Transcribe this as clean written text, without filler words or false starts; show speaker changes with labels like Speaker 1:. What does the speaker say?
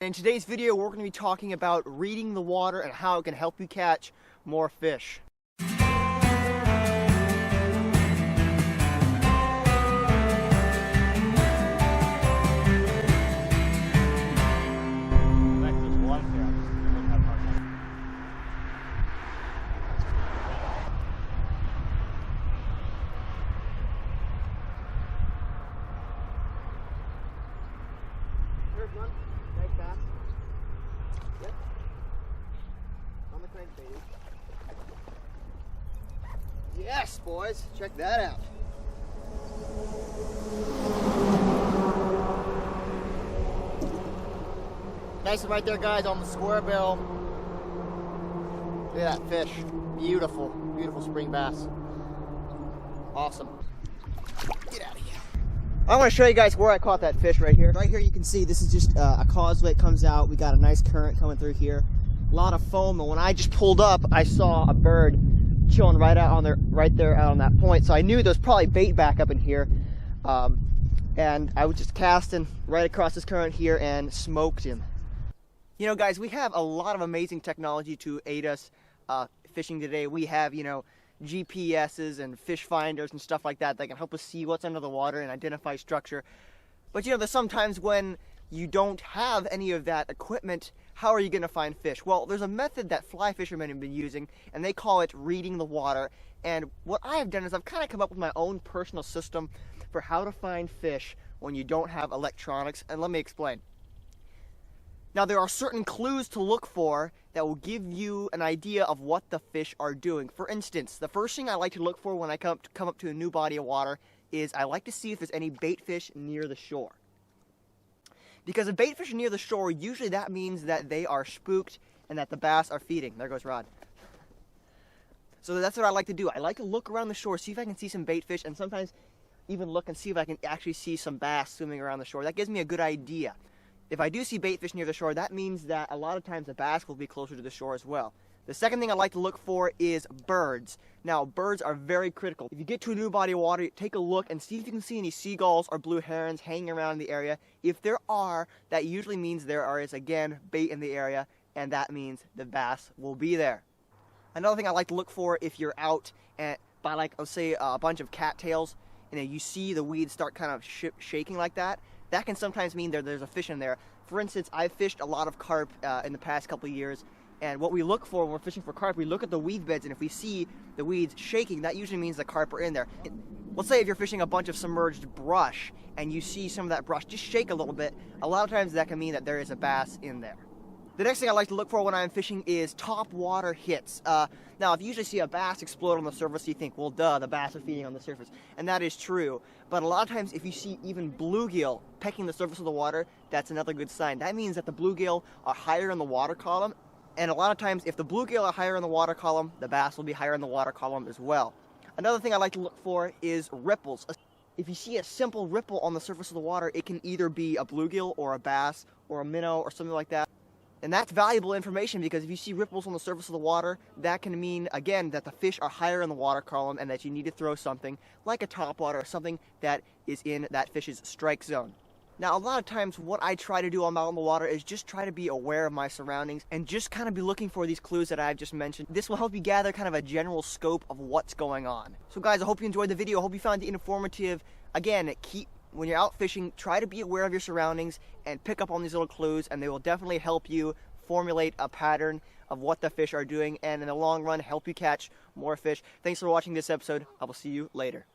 Speaker 1: In today's video, we're going to be talking about reading the water and how it can help you catch more fish. Here's one. Nice bass. Yep. On the crankbait. Yes, boys. Check that out. Nice one right there, guys, on the square bill. Look at that fish. Beautiful, beautiful spring bass. Awesome. Get out of here. I want to show you guys where I caught that fish right here. Right here you can see this is just a causeway. It comes out. We got a nice current coming through here. A lot of foam, and when I just pulled up, I saw a bird chilling right there out on that point. So I knew there was probably bait back up in here. And I was just casting right across this current here and smoked him. You know, guys, we have a lot of amazing technology to aid us fishing today. We have, GPSs and fish finders and stuff like that can help us see what's under the water and identify structure. But there's sometimes when you don't have any of that equipment, how are you going to find fish? Well, there's a method that fly fishermen have been using, and they call it reading the water. And what I have done is I've kind of come up with my own personal system for how to find fish when you don't have electronics, and let me explain. Now, there are certain clues to look for that will give you an idea of what the fish are doing. For instance, the first thing I like to look for when I come up to a new body of water is I like to see if there's any bait fish near the shore. Because if bait fish are near the shore, usually that means that they are spooked and that the bass are feeding. There goes Rod. So that's what I like to do. I like to look around the shore, see if I can see some bait fish, and sometimes even look and see if I can actually see some bass swimming around the shore. That gives me a good idea. If I do see bait fish near the shore, that means that a lot of times the bass will be closer to the shore as well. The second thing I like to look for is birds. Now, birds are very critical. If you get to a new body of water, take a look and see if you can see any seagulls or blue herons hanging around in the area. If there are, that usually means there is, again, bait in the area, and that means the bass will be there. Another thing I like to look for if you're out by, let's say, a bunch of cattails, and you see the weeds start kind of shaking like that, that can sometimes mean there's a fish in there. For instance, I've fished a lot of carp in the past couple of years, and what we look for when we're fishing for carp, we look at the weed beds, and if we see the weeds shaking, that usually means the carp are in there. Let's say if you're fishing a bunch of submerged brush, and you see some of that brush just shake a little bit, a lot of times that can mean that there is a bass in there. The next thing I like to look for when I'm fishing is top water hits. Now, if you usually see a bass explode on the surface, you think, well, duh, the bass are feeding on the surface. And that is true. But a lot of times, if you see even bluegill pecking the surface of the water, that's another good sign. That means that the bluegill are higher in the water column. And a lot of times, if the bluegill are higher in the water column, the bass will be higher in the water column as well. Another thing I like to look for is ripples. If you see a simple ripple on the surface of the water, it can either be a bluegill or a bass or a minnow or something like that. And that's valuable information because if you see ripples on the surface of the water, that can mean, again, that the fish are higher in the water column and that you need to throw something like a topwater or something that is in that fish's strike zone. Now, a lot of times what I try to do while I'm out in the water is just try to be aware of my surroundings and just kind of be looking for these clues that I've just mentioned. This will help you gather kind of a general scope of what's going on. So guys, I hope you enjoyed the video. I hope you found it informative. Again, when you're out fishing, try to be aware of your surroundings and pick up on these little clues, and they will definitely help you formulate a pattern of what the fish are doing and in the long run help you catch more fish. Thanks for watching this episode. I will see you later.